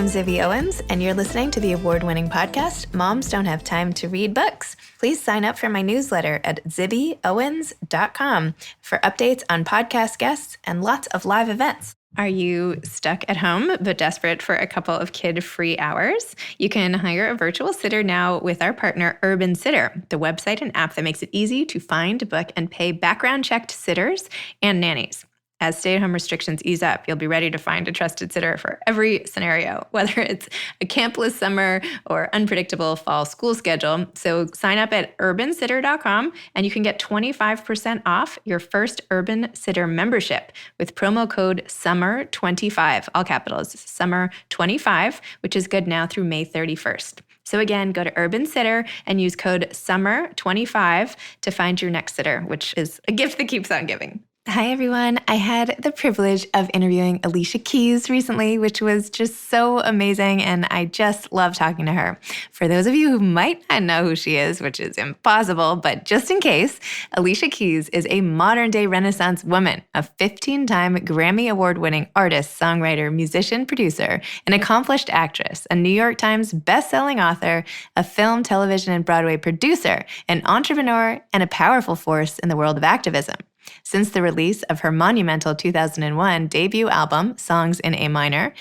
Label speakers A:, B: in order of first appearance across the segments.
A: I'm Zibby Owens, and you're listening to the award-winning podcast, Moms Don't Have Time to Read Books. Please sign up for my newsletter at zibbyowens.com for updates on podcast guests and lots of live events. Are you stuck at home but desperate for a couple of kid-free hours? You can hire a virtual sitter now with our partner Urban Sitter, the website and app that makes it easy to find, book, and pay background-checked sitters and nannies. As stay-at-home restrictions ease up, you'll be ready to find a trusted sitter for every scenario, whether it's a campless summer or unpredictable fall school schedule. So sign up at urbansitter.com and you can get 25% off your first Urban Sitter membership with promo code SUMMER25, all capitals, SUMMER25, which is good now through May 31st. So again, go to Urban Sitter and use code SUMMER25 to find your next sitter, which is a gift that keeps on giving. Hi, everyone. I had the privilege of interviewing Alicia Keys recently, which was just so amazing, and I just love talking to her. For those of you who might not know who she is, which is impossible, but just in case, Alicia Keys is a modern-day Renaissance woman, a 15-time Grammy Award-winning artist, songwriter, musician, producer, an accomplished actress, a New York Times best-selling author, a film, television, and Broadway producer, an entrepreneur, and a powerful force in the world of activism. Since the release of her monumental 2001 debut album, Songs in A Minor,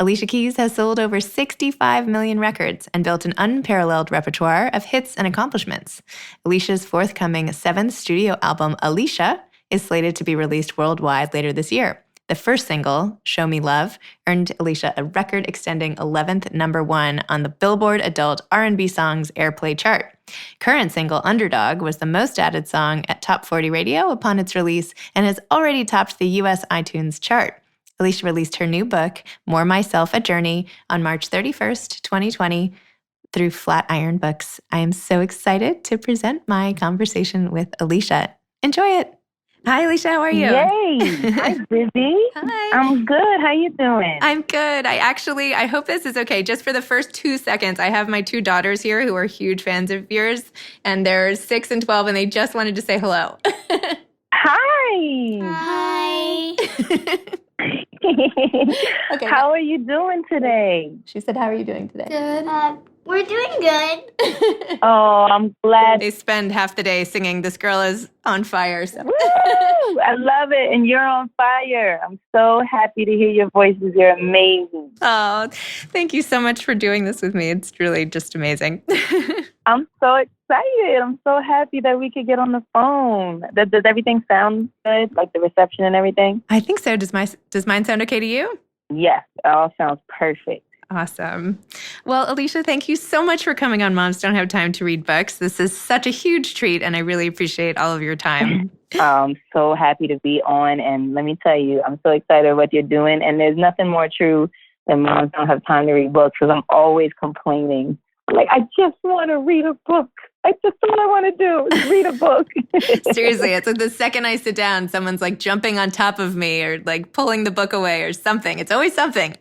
A: Alicia Keys has sold over 65 million records and built an unparalleled repertoire of hits and accomplishments. Alicia's forthcoming seventh studio album, Alicia, is slated to be released worldwide later this year. The first single, Show Me Love, earned Alicia a record-extending 11th number one on the Billboard Adult R&B Songs Airplay chart. Current single, Underdog, was the most added song at Top 40 Radio upon its release and has already topped the U.S. iTunes chart. Alicia released her new book, More Myself, A Journey, on March 31st, 2020, through Flatiron Books. I am so excited to present my conversation with Alicia. Enjoy it. Hi, Alicia. How are you?
B: Yay. Hi, Zibby.
A: Hi.
B: I'm good. How you doing?
A: I'm good. I hope this is okay. Just for the first 2 seconds, I have my 2 daughters here who are huge fans of yours, and they're 6 and 12, and they just wanted to say hello.
B: Hi.
C: Hi.
A: Okay.
B: How are you doing today?
A: She said, how are you doing today?
C: Good. We're doing good.
B: Oh, I'm glad.
A: They spend half the day singing, "This girl is on fire." So.
B: Woo! I love it. And you're on fire. I'm so happy to hear your voices. You're amazing.
A: Oh, thank you so much for doing this with me. It's really just amazing.
B: I'm so excited. I'm so happy that we could get on the phone. Does everything sound good? Like the reception and everything?
A: I think so. Does mine sound okay to you?
B: Yes. It all sounds perfect.
A: Awesome. Well, Alicia, thank you so much for coming on Moms Don't Have Time to Read Books. This is such a huge treat, and I really appreciate all of your time.
B: I'm so happy to be on, and let me tell you, I'm so excited what you're doing, and there's nothing more true than moms don't have time to read books, because I'm always complaining. Like, I just want to read a book. That's all I want to do is read a book.
A: Seriously, it's like the second I sit down, someone's like jumping on top of me or like pulling the book away or something. It's always something.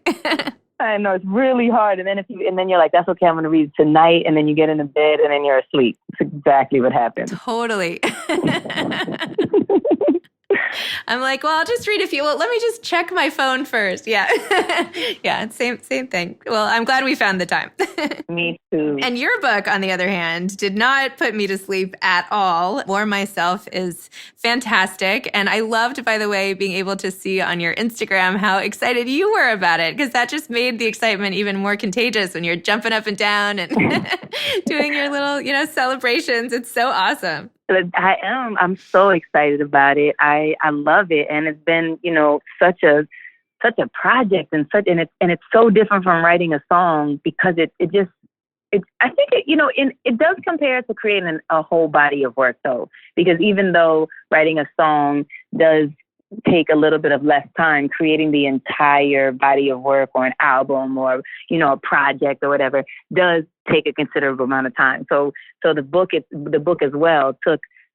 B: I know, it's really hard. And then you're like, that's okay, I'm going to read tonight. And then you get into bed and then you're asleep. It's exactly what happens.
A: Totally. I'm like, well, I'll just read a few. Well, let me just check my phone first. Yeah. Yeah, same thing. Well, I'm glad we found the time.
B: Me too.
A: And your book, on the other hand, did not put me to sleep at all. More Myself is fantastic. And I loved, by the way, being able to see on your Instagram how excited you were about it, because that just made the excitement even more contagious when you're jumping up and down and doing your little, celebrations. It's so awesome.
B: I am. I'm so excited about it. I love it, and it's been, such a project, and it's so different from writing a song, because it does compare to creating a whole body of work, though, because even though writing a song does take a little bit of less time, creating the entire body of work or an album or, a project or whatever does take a considerable amount of time. So the book as well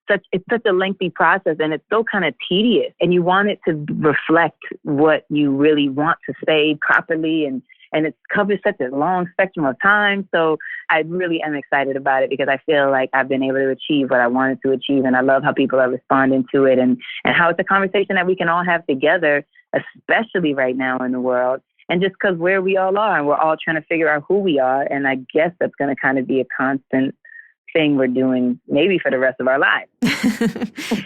B: it's such a lengthy process, and it's so kind of tedious, and you want it to reflect what you really want to say properly, and it covers such a long spectrum of time. So I really am excited about it, because I feel like I've been able to achieve what I wanted to achieve. And I love how people are responding to it, and how it's a conversation that we can all have together, especially right now in the world. and just because where we all are, and we're all trying to figure out who we are. And I guess that's going to kind of be a constant thing we're doing maybe for the rest of our lives.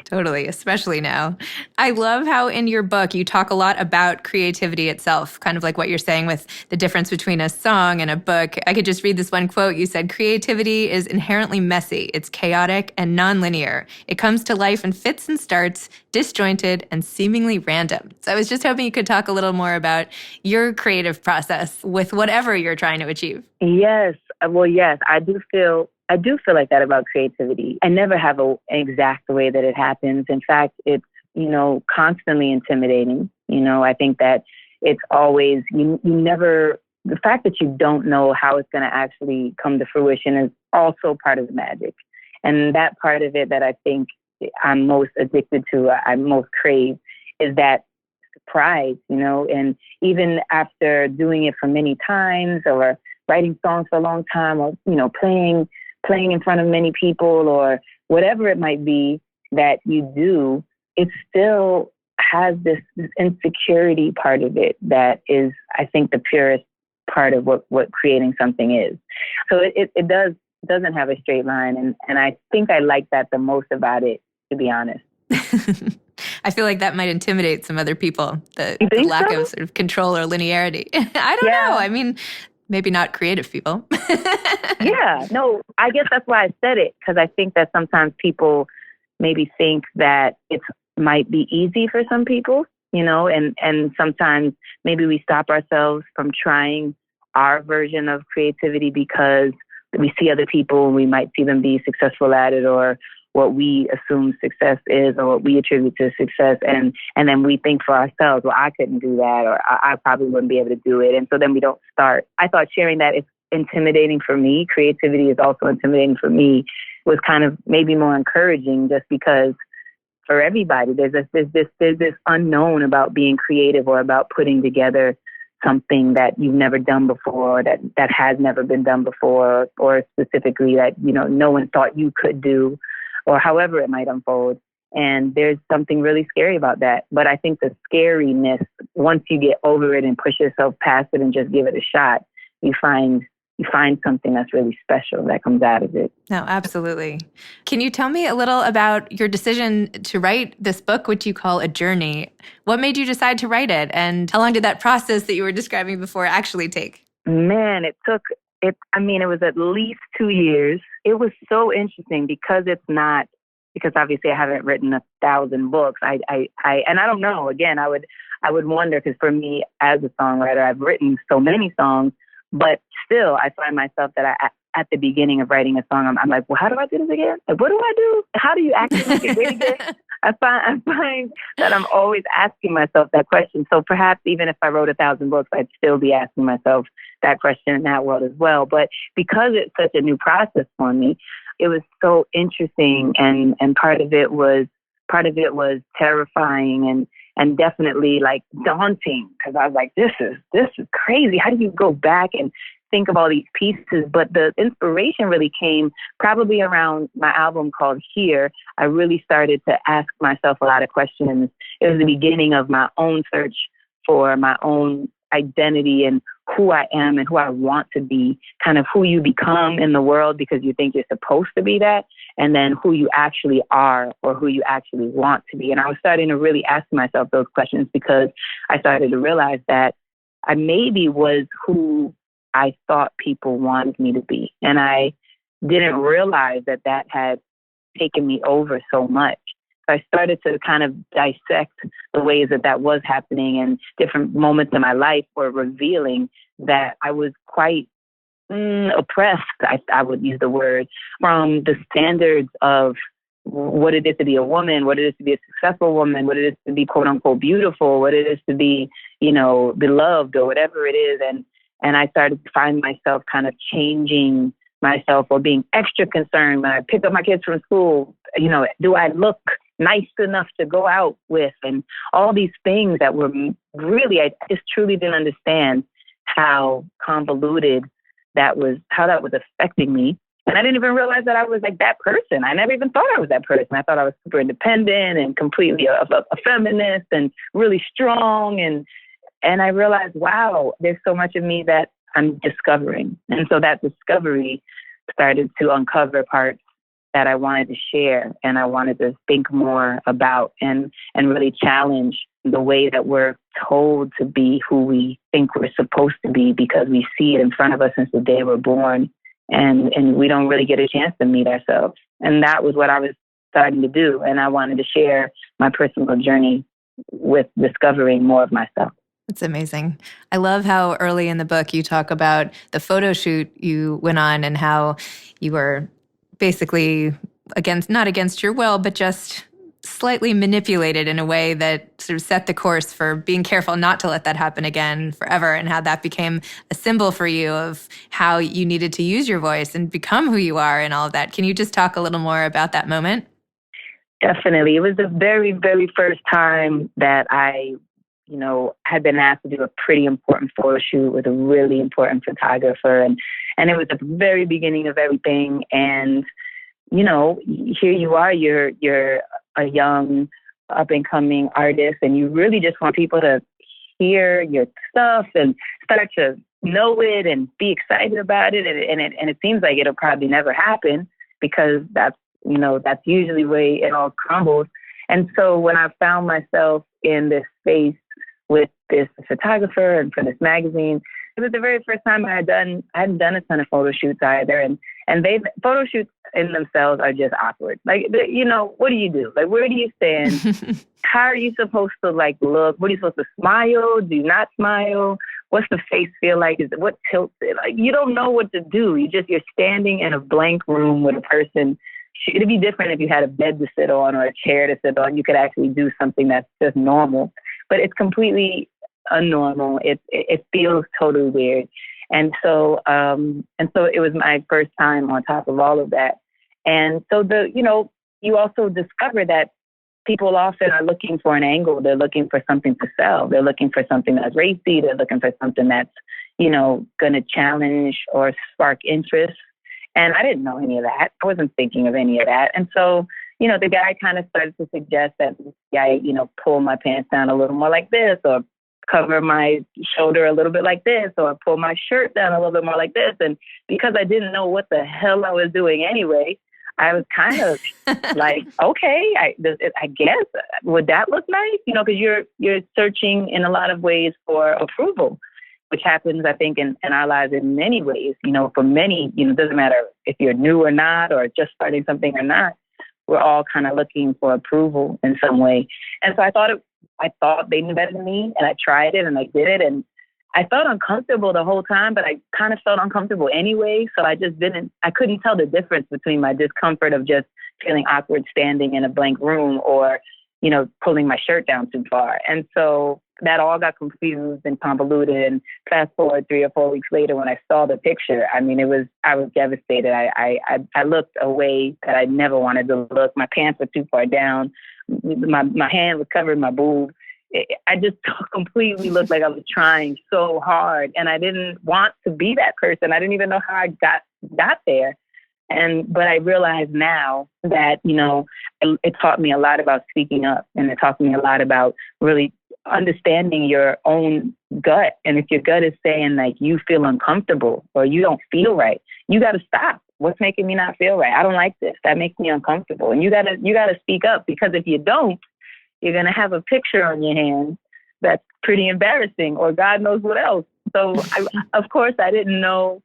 A: Totally, especially now. I love how in your book you talk a lot about creativity itself, kind of like what you're saying with the difference between a song and a book. I could just read this one quote. You said, "Creativity is inherently messy. It's chaotic and nonlinear. It comes to life in fits and starts, disjointed and seemingly random." So I was just hoping you could talk a little more about your creative process with whatever you're trying to achieve.
B: Yes. Well, yes, I do feel like that about creativity. I never have an exact way that it happens. In fact, it's, constantly intimidating. I think that it's always, you never, the fact that you don't know how it's going to actually come to fruition is also part of the magic. And that part of it that I think I'm most addicted to, I most crave, is that surprise, and even after doing it for many times, or writing songs for a long time, or, playing in front of many people, or whatever it might be that you do, it still has this insecurity part of it that is, I think, the purest part of what creating something is. So it doesn't have a straight line. And I think I like that the most about it, to be honest.
A: I feel like that might intimidate some other people, the lack of sort of control or linearity. I don't know. I mean, maybe not creative people.
B: Yeah, no, I guess that's why I said it, because I think that sometimes people maybe think that it might be easy for some people, and sometimes maybe we stop ourselves from trying our version of creativity because we see other people and we might see them be successful at it, or what we assume success is, or what we attribute to success. And then we think for ourselves, well, I couldn't do that, or I probably wouldn't be able to do it. And so then we don't start. I thought sharing that is intimidating for me. Creativity is also intimidating for me, was kind of maybe more encouraging, just because for everybody, there's this unknown about being creative, or about putting together something that you've never done before, that has never been done before, or specifically that, no one thought you could do, or however it might unfold. And there's something really scary about that. But I think the scariness, once you get over it and push yourself past it and just give it a shot, you find something that's really special that comes out of it.
A: No, absolutely. Can you tell me a little about your decision to write this book, which you call a journey? What made you decide to write it? And how long did that process that you were describing before actually take?
B: Man, it was at least 2 years. It was so interesting because obviously I haven't written 1,000 books. I don't know. Again, I would wonder, because for me as a songwriter, I've written so many songs, but still I find myself that at the beginning of writing a song, I'm like, well, how do I do this again? Like, what do I do? How do you actually make it great again? I find that I'm always asking myself that question. So perhaps even if I wrote 1,000 books, I'd still be asking myself that question in that world as well. But because it's such a new process for me, it was so interesting, and part of it was terrifying and definitely like daunting, because I was like, this is crazy. How do you go back and think of all these pieces? But the inspiration really came probably around my album called Here. I really started to ask myself a lot of questions. It was the beginning of my own search for my own identity and who I am and who I want to be, kind of who you become in the world because you think you're supposed to be that, and then who you actually are or who you actually want to be. And I was starting to really ask myself those questions because I started to realize that I maybe was who I thought people wanted me to be. And I didn't realize that had taken me over so much. So I started to kind of dissect the ways that was happening, and different moments in my life were revealing that I was quite oppressed, I would use the word, from the standards of what it is to be a woman, what it is to be a successful woman, what it is to be quote unquote beautiful, what it is to be, beloved or whatever it is. And I started to find myself kind of changing myself or being extra concerned when I pick up my kids from school. Do I look nice enough to go out with? And all these things that were really, I just truly didn't understand how convoluted how that was affecting me. And I didn't even realize that I was like that person. I never even thought I was that person. I thought I was super independent and completely a feminist and really strong. And And I realized, wow, there's so much of me that I'm discovering. And so that discovery started to uncover parts that I wanted to share and I wanted to think more about and really challenge the way that we're told to be who we think we're supposed to be because we see it in front of us since the day we're born and we don't really get a chance to meet ourselves. And that was what I was starting to do. And I wanted to share my personal journey with discovering more of myself.
A: It's amazing. I love how early in the book you talk about the photo shoot you went on and how you were basically not against your will, but just slightly manipulated in a way that sort of set the course for being careful not to let that happen again forever, and how that became a symbol for you of how you needed to use your voice and become who you are and all of that. Can you just talk a little more about that moment?
B: Definitely. It was the very, very first time that I had been asked to do a pretty important photo shoot with a really important photographer. And it was at the very beginning of everything. And, here you are, you're a young up and coming artist, and you really just want people to hear your stuff and start to know it and be excited about it. And it seems like it'll probably never happen because that's usually the way it all crumbles. And so when I found myself in this space with this photographer and for this magazine, it was the very first time I hadn't done a ton of photo shoots either. And photo shoots in themselves are just awkward. Like, what do you do? Like, where do you stand? How are you supposed to look? What are you supposed to smile? Do you not smile? What's the face feel like? What tilts it? Like, you don't know what to do. You're standing in a blank room with a person. It'd be different if you had a bed to sit on or a chair to sit on. You could actually do something that's just normal, but it's completely unnormal. It feels totally weird. And so it was my first time on top of all of that. And so you also discover that people often are looking for an angle. They're looking for something to sell. They're looking for something that's racy. They're looking for something that's, going to challenge or spark interest. And I didn't know any of that. I wasn't thinking of any of that. And so, the guy kind of started to suggest that I, pull my pants down a little more like this, or cover my shoulder a little bit like this, or pull my shirt down a little bit more like this. And because I didn't know what the hell I was doing anyway, I was kind of like, okay, I guess, would that look nice? Because you're searching in a lot of ways for approval, which happens, I think, in our lives in many ways. For many, it doesn't matter if you're new or not, or just starting something or not. We're all kind of looking for approval in some way. And so I thought they knew better than me, and I tried it and I did it. And I felt uncomfortable the whole time, but I kind of felt uncomfortable anyway. So I couldn't tell the difference between my discomfort of just feeling awkward standing in a blank room or, pulling my shirt down too far. And so that all got confused and convoluted. And fast forward 3 or 4 weeks later, when I saw the picture, I was devastated. I looked a way that I never wanted to look. My pants were too far down. My hand was covering my boob. I just completely looked like I was trying so hard, and I didn't want to be that person. I didn't even know how I got there. But I realize now that, it taught me a lot about speaking up, and it taught me a lot about really understanding your own gut. And if your gut is saying you feel uncomfortable or you don't feel right, you got to stop. What's making me not feel right? I don't like this. That makes me uncomfortable. And you got to speak up, because if you don't, you're going to have a picture on your hand that's pretty embarrassing, or God knows what else. So of course I didn't know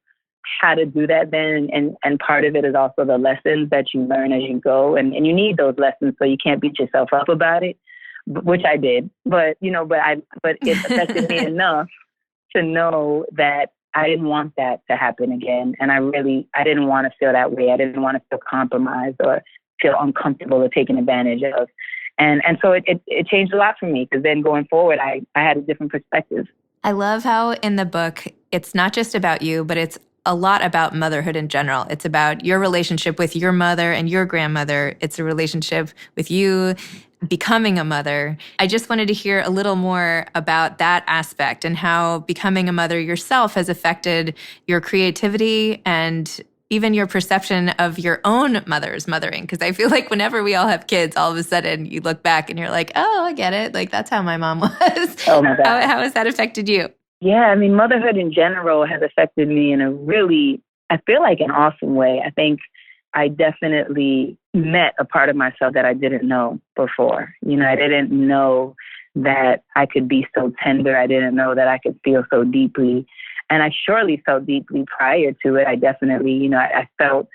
B: how to do that then. And part of it is also the lessons that you learn as you go. And you need those lessons, so you can't beat yourself up about it, which I did. But it affected me enough to know that I didn't want that to happen again. And I didn't want to feel that way. I didn't want to feel compromised or feel uncomfortable or taken advantage of. And so it changed a lot for me, because then going forward, I had a different perspective.
A: I love how in the book, it's not just about you, but it's a lot about motherhood in general. It's about your relationship with your mother and your grandmother. It's a relationship with you becoming a mother. I just wanted to hear a little more about that aspect and how becoming a mother yourself has affected your creativity and even your perception of your own mother's mothering. Because I feel like whenever we all have kids, all of a sudden you look back and you're like, oh, I get it. Like, that's how my mom was.
B: Oh my God.
A: How has that affected you?
B: Yeah, I mean, motherhood in general has affected me in a really, I feel like, an awesome way. I think I definitely met a part of myself that I didn't know before. You know, I didn't know that I could be so tender. I didn't know that I could feel so deeply. And I surely felt deeply prior to it. I definitely, you know, I felt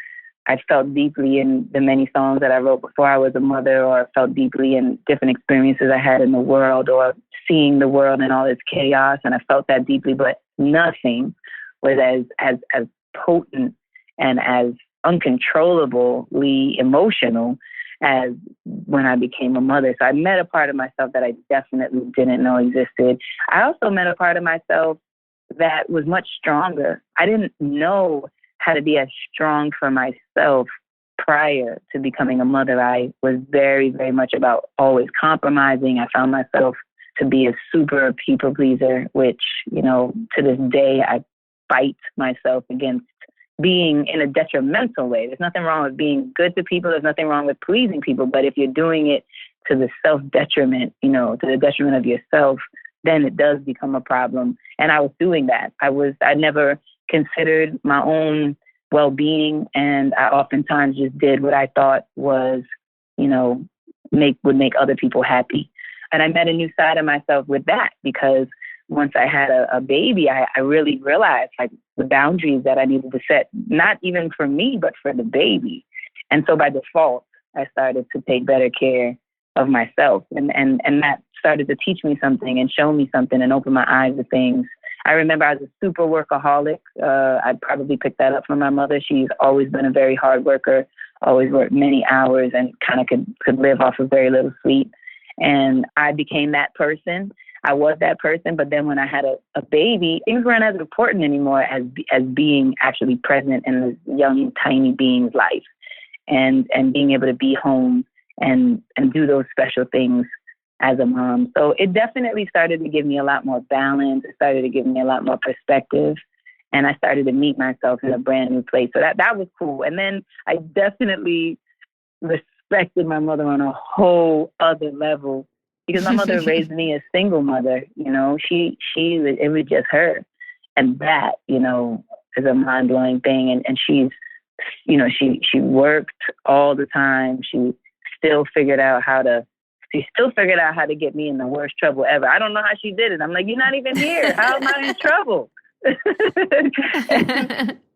B: deeply in the many songs that I wrote before I was a mother, or felt deeply in different experiences I had in the world, or seeing the world in all its chaos. And I felt that deeply, but nothing was as potent and as uncontrollably emotional as when I became a mother. So I met a part of myself that I definitely didn't know existed. I also met a part of myself that was much stronger. I didn't know how to be as strong for myself prior to becoming a mother. I was very, very much about always compromising. I found myself to be a super people pleaser, which, you know, to this day, I fight myself against being in a detrimental way. There's nothing wrong with being good to people. There's nothing wrong with pleasing people. But if you're doing it to the self-detriment, you know, to the detriment of yourself, then it does become a problem. And I was doing that. I never considered my own well-being, and I oftentimes just did what I thought was, you know, would make other people happy. And I met a new side of myself with that, because once I had a baby, I really realized like the boundaries that I needed to set, not even for me, but for the baby. And so by default, I started to take better care of myself. And that started to teach me something and show me something and open my eyes to things. I remember I was a super workaholic. I probably picked that up from my mother. She's always been a very hard worker, always worked many hours, and kind of could live off of very little sleep. And I became that person. I was that person. But then when I had a baby, things weren't as important anymore as being actually present in this young, tiny being's life, and being able to be home and do those special things as a mom. So it definitely started to give me a lot more balance. It started to give me a lot more perspective. And I started to meet myself in a brand new place. So that was cool. And then I definitely respected my mother on a whole other level, because my mother raised me a single mother. You know, it was just her. And that, you know, is a mind-blowing thing. And she's, you know, she worked all the time. She still figured out how to get me in the worst trouble ever. I don't know how she did it. I'm like, you're not even here. How am I in trouble?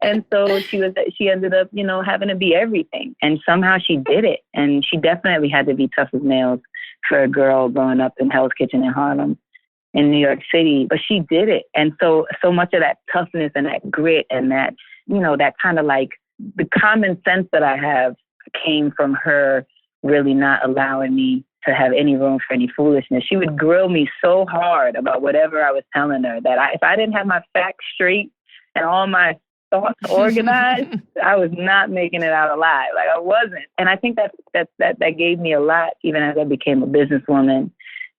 B: and so she ended up, you know, having to be everything. And somehow she did it. And she definitely had to be tough as nails for a girl growing up in Hell's Kitchen in Harlem in New York City. But she did it. And so much of that toughness and that grit and that, you know, that kind of like the common sense that I have came from her really not allowing me to have any room for any foolishness. She would grill me so hard about whatever I was telling her that if I didn't have my facts straight and all my thoughts organized, I was not making it out alive. Like I wasn't. And I think that gave me a lot, even as I became a businesswoman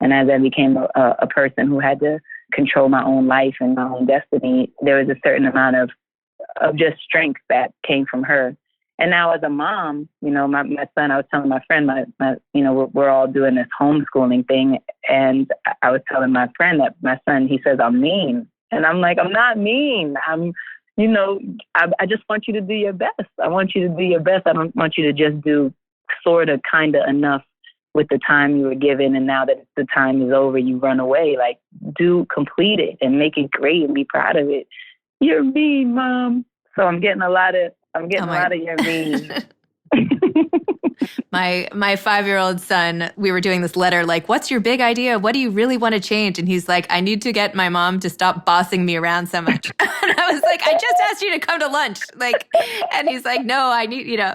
B: and as I became a person who had to control my own life and my own destiny. There was a certain amount of just strength that came from her. And now as a mom, you know, my son, I was telling my friend, you know, we're all doing this homeschooling thing. And I was telling my friend that my son, he says, I'm mean. And I'm like, I'm not mean. You know, I just want you to do your best. I want you to do your best. I don't want you to just do sort of kind of enough with the time you were given. And now that the time is over, you run away. Like, complete it and make it great and be proud of it. You're mean, Mom. So I'm getting a lot of your mean.
A: My 5-year-old son, we were doing this letter, like, what's your big idea? What do you really want to change? And he's like, I need to get my mom to stop bossing me around so much. And I was like, I just asked you to come to lunch. Like, and he's like, no, I need, you know.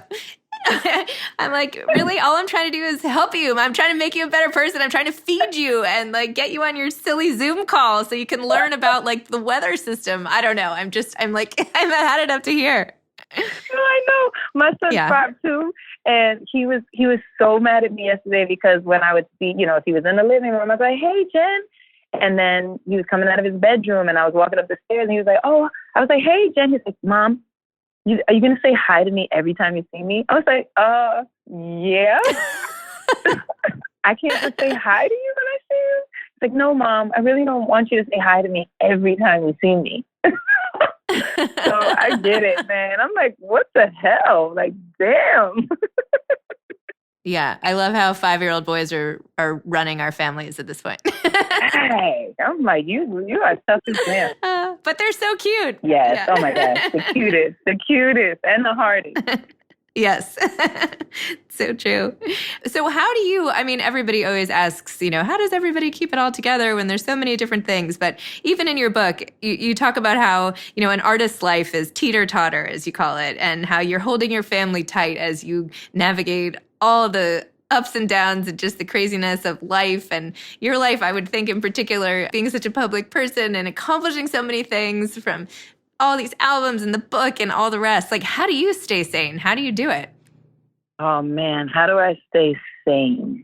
A: I'm like, really? All I'm trying to do is help you. I'm trying to make you a better person. I'm trying to feed you and like get you on your silly Zoom call so you can learn about like the weather system. I don't know. I'm like, I've had it up to here.
B: I know. My son's 5 too, and he was so mad at me yesterday because when I would see, you know, if he was in the living room, I was like, hey, Jen. And then he was coming out of his bedroom and I was walking up the stairs and he was like, oh, I was like, hey, Jen. He's like, Mom, are you going to say hi to me every time you see me? I was like, yeah. I can't just say hi to you when I see you. It's like, no, Mom, I really don't want you to say hi to me every time you see me. So I get it, man. I'm like, what the hell? Like, damn.
A: Yeah, I love how 5-year-old boys are running our families at this point.
B: Hey, I'm like, you are tough as nails.
A: But they're so cute.
B: Yes,
A: Yeah.
B: Oh my gosh, the cutest, and the hardest.
A: Yes, so true. So how do you, I mean, everybody always asks, how does everybody keep it all together when there's so many different things? But even in your book, you talk about how, an artist's life is teeter-totter, as you call it, and how you're holding your family tight as you navigate all the ups and downs and just the craziness of life. And your life, I would think in particular, being such a public person and accomplishing so many things from all these albums and the book and all the rest. Like, how do you stay sane? How do you do it?
B: Oh, man, how do I stay sane?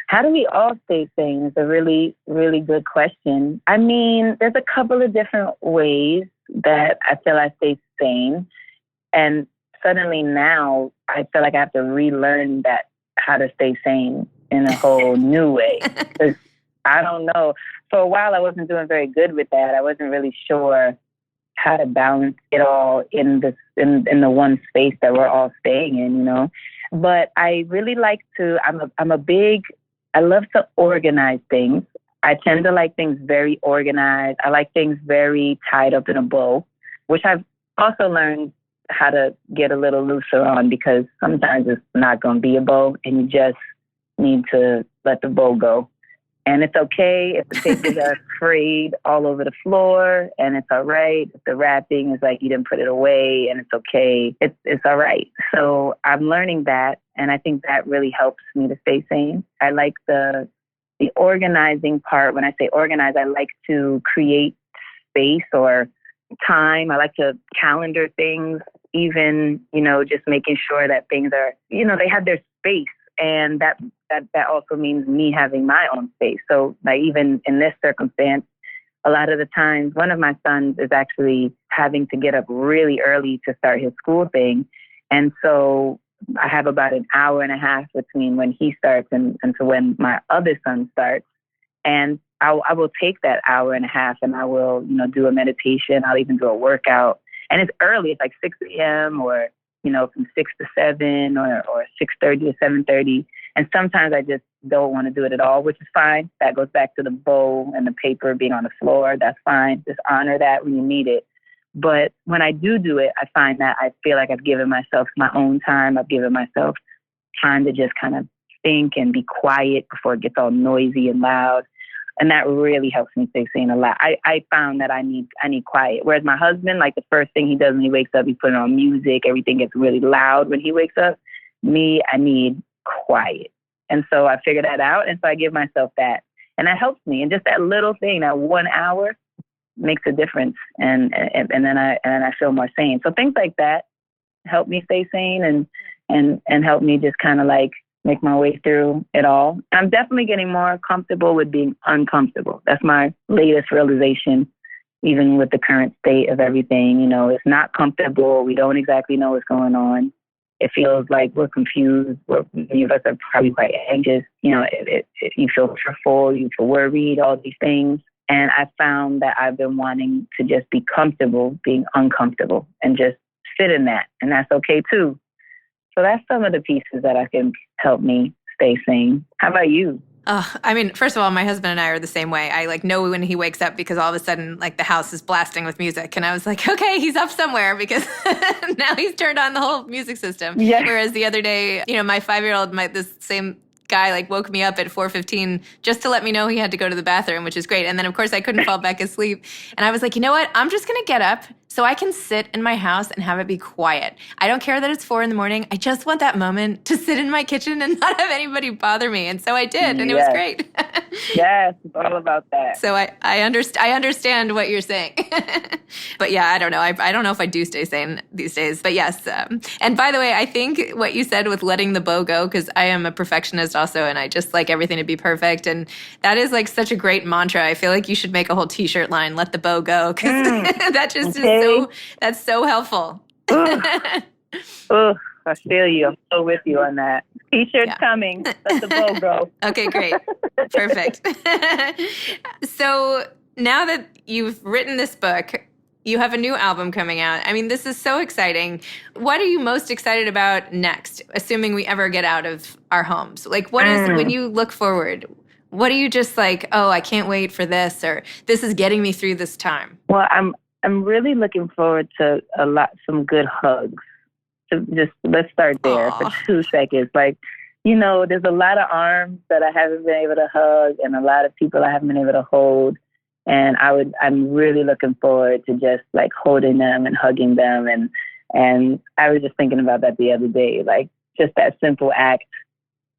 B: How do we all stay sane is a really, really good question. I mean, there's a couple of different ways that I feel I stay sane. And suddenly now I feel like I have to relearn that, how to stay sane in a whole new way. Because I don't know. For a while, I wasn't doing very good with that. I wasn't really sure how to balance it all in the one space that we're all staying in, But I really like to, I love to organize things. I tend to like things very organized. I like things very tied up in a bow, which I've also learned how to get a little looser on, because sometimes it's not going to be a bow and you just need to let the bow go. And it's okay if the papers are frayed all over the floor, and it's all right if the wrapping is like you didn't put it away, and it's okay. It's all right. So I'm learning that, and I think that really helps me to stay sane. I like the organizing part. When I say organize, I like to create space or time. I like to calendar things, even, just making sure that things are, they have their space. And that also means me having my own space. So like even in this circumstance, a lot of the times, one of my sons is actually having to get up really early to start his school thing. And so I have about an hour and a half between when he starts and to when my other son starts. And I will take that hour and a half and I will, do a meditation. I'll even do a workout. And it's early. It's like 6 a.m. or from 6 to 7 or 6:30 to 7:30. And sometimes I just don't want to do it at all, which is fine. That goes back to the bow and the paper being on the floor. That's fine. Just honor that when you need it. But when I do it, I find that I feel like I've given myself my own time. I've given myself time to just kind of think and be quiet before it gets all noisy and loud. And that really helps me stay sane a lot. I found that I need quiet. Whereas my husband, like the first thing he does when he wakes up, he's putting on music. Everything gets really loud when he wakes up. Me, I need quiet. And so I figured that out. And so I give myself that. And that helps me. And just that little thing, that 1 hour makes a difference. And then I feel more sane. So things like that help me stay sane and help me just kind of like make my way through it all. I'm definitely getting more comfortable with being uncomfortable. That's my latest realization, even with the current state of everything. It's not comfortable. We don't exactly know what's going on. It feels like we're confused. Many of us are probably quite anxious. You feel fearful, you feel worried, all these things. And I found that I've been wanting to just be comfortable being uncomfortable and just sit in that. And that's okay too. So that's some of the pieces that I can help me stay sane. How about you?
A: I mean, first of all, my husband and I are the same way. I know when he wakes up because all of a sudden, the house is blasting with music. And I was like, okay, he's up somewhere because now he's turned on the whole music system.
B: Yeah.
A: Whereas the other day, my 5-year-old, this same guy woke me up at 4:15 just to let me know he had to go to the bathroom, which is great. And then of course I couldn't fall back asleep. And I was like, you know what? I'm just going to get up so I can sit in my house and have it be quiet. I don't care that it's 4 a.m. I just want that moment to sit in my kitchen and not have anybody bother me. And so I did, and It was great.
B: Yes, it's all about that.
A: So I understand what you're saying. But yeah, I don't know. I don't know if I do stay sane these days. But yes. And by the way, I think what you said with letting the bow go, because I am a perfectionist also, and I just like everything to be perfect. And that is such a great mantra. I feel like you should make a whole t-shirt line, let the bow go, because that just is that's so helpful.
B: Ugh, I feel you. I'm so with you on that. T-shirt's coming. Let the bow go.
A: Okay, great. Perfect. So now that you've written this book, you have a new album coming out. I mean, this is so exciting. What are you most excited about next, assuming we ever get out of our homes? Like, what is, when you look forward, what are you just like, oh, I can't wait for this, or this is getting me through this time?
B: Well, I'm really looking forward to some good hugs. So just let's start there for 2 seconds. Like, you know, there's a lot of arms that I haven't been able to hug, and a lot of people I haven't been able to hold. And I'm really looking forward to just like holding them and hugging them. And I was just thinking about that the other day. Like, just that simple act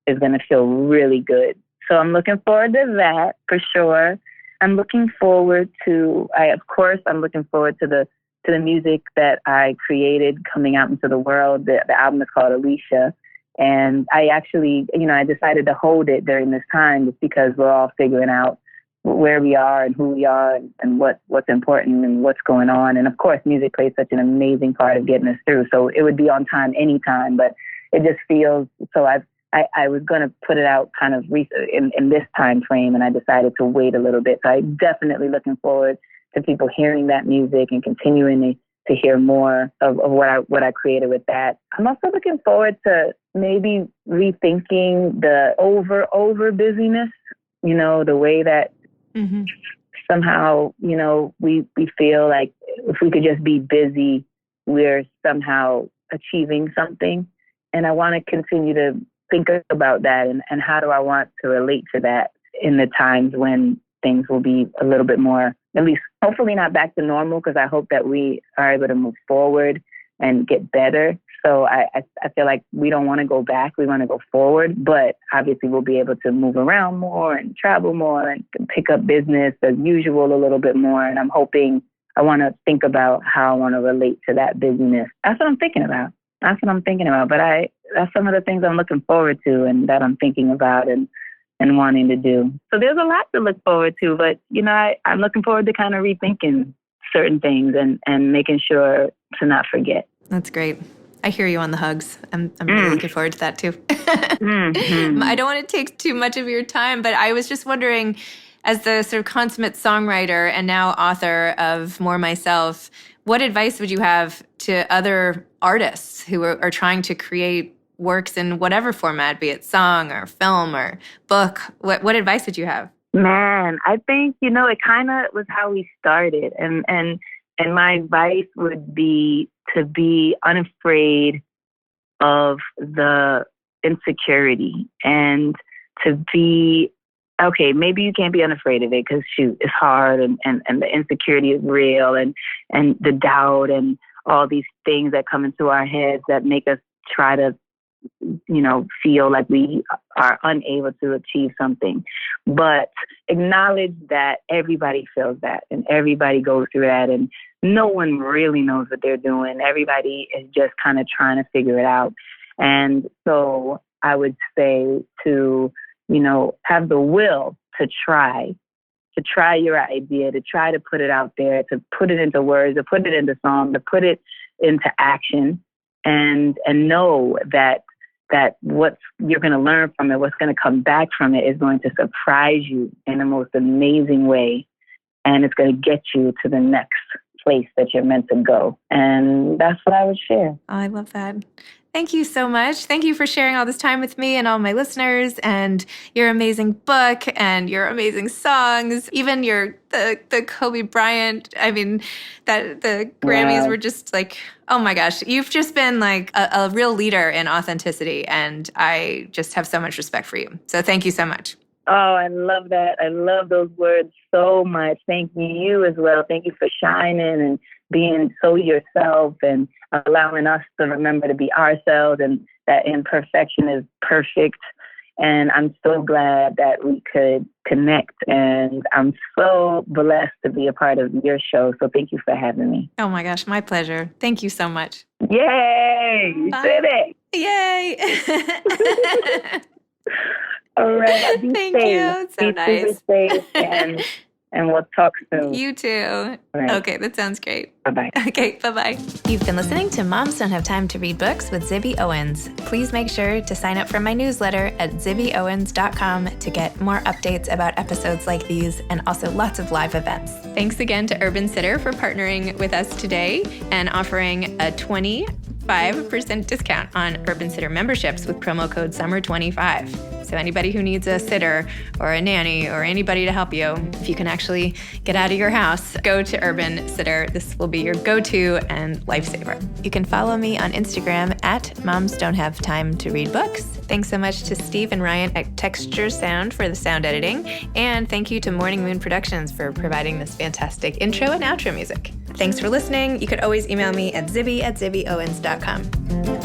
B: is going to feel really good. So I'm looking forward to that for sure. I'm looking forward to, I'm looking forward to the music that I created coming out into the world. The album is called Alicia. And I actually, I decided to hold it during this time just because we're all figuring out where we are and who we are and what's important and what's going on. And of course, music plays such an amazing part of getting us through. So it would be on time anytime, but it just feels, so I was going to put it out kind of in this time frame, and I decided to wait a little bit. So I'm definitely looking forward to people hearing that music and continuing to hear more of what I created with that. I'm also looking forward to maybe rethinking the over busyness, the way that somehow, we feel like if we could just be busy, we're somehow achieving something. And I want to continue to think about that and how do I want to relate to that in the times when things will be a little bit more, at least hopefully not back to normal, because I hope that we are able to move forward and get better. So I feel like we don't want to go back. We want to go forward, but obviously we'll be able to move around more and travel more and pick up business as usual a little bit more. And I'm hoping, I want to think about how I want to relate to that busyness. That's what I'm thinking about. But that's some of the things I'm looking forward to and that I'm thinking about and wanting to do. So there's a lot to look forward to, but, I'm looking forward to kind of rethinking certain things and making sure to not forget.
A: That's great. I hear you on the hugs. I'm really looking forward to that too. I don't want to take too much of your time, but I was just wondering, as the sort of consummate songwriter and now author of More Myself, what advice would you have to other artists who are trying to create works in whatever format, be it song or film or book? What advice would you have?
B: Man, I think, it kind of was how we started. And my advice would be to be unafraid of the insecurity and to be, okay, maybe you can't be unafraid of it because shoot, it's hard and the insecurity is real and the doubt and all these things that come into our heads that make us try to, feel like we are unable to achieve something. But acknowledge that everybody feels that and everybody goes through that and no one really knows what they're doing. Everybody is just kind of trying to figure it out. And so I would say to, have the will to try your idea, to try to put it out there, to put it into words, to put it into song, to put it into action and know that what you're going to learn from it, what's going to come back from it is going to surprise you in the most amazing way. And it's going to get you to the next place that you're meant to go. And that's what I would share.
A: Oh, I love that. Thank you so much. Thank you for sharing all this time with me and all my listeners and your amazing book and your amazing songs. Even the Kobe Bryant, I mean, that the Grammys were just like, oh my gosh, you've just been like a real leader in authenticity. And I just have so much respect for you. So thank you so much.
B: Oh, I love that. I love those words so much. Thank you as well. Thank you for shining and being so yourself and allowing us to remember to be ourselves and that imperfection is perfect. And I'm so glad that we could connect. And I'm so blessed to be a part of your show. So thank you for having me.
A: Oh my gosh, my pleasure. Thank you so much.
B: Yay! You did it!
A: Yay!
B: All right. Be
A: Thank
B: safe.
A: you. It's so
B: be
A: nice.
B: Super safe and and we'll talk soon.
A: You too.
B: Right.
A: Okay, that sounds great.
B: Bye-bye.
A: Okay, bye-bye. You've been listening to Moms Don't Have Time to Read Books with Zibby Owens. Please make sure to sign up for my newsletter at zibbyowens.com to get more updates about episodes like these and also lots of live events. Thanks again to Urban Sitter for partnering with us today and offering a 25% discount on Urban Sitter memberships with promo code SUMMER25. So anybody who needs a sitter or a nanny or anybody to help you, if you can actually get out of your house, go to Urban Sitter. This will be your go-to and lifesaver. You can follow me on Instagram at Moms Don't Have Time to Read Books. Thanks so much to Steve and Ryan at Texture Sound for the sound editing. And thank you to Morning Moon Productions for providing this fantastic intro and outro music. Thanks for listening. You could always email me at zibby@zibbyowens.com.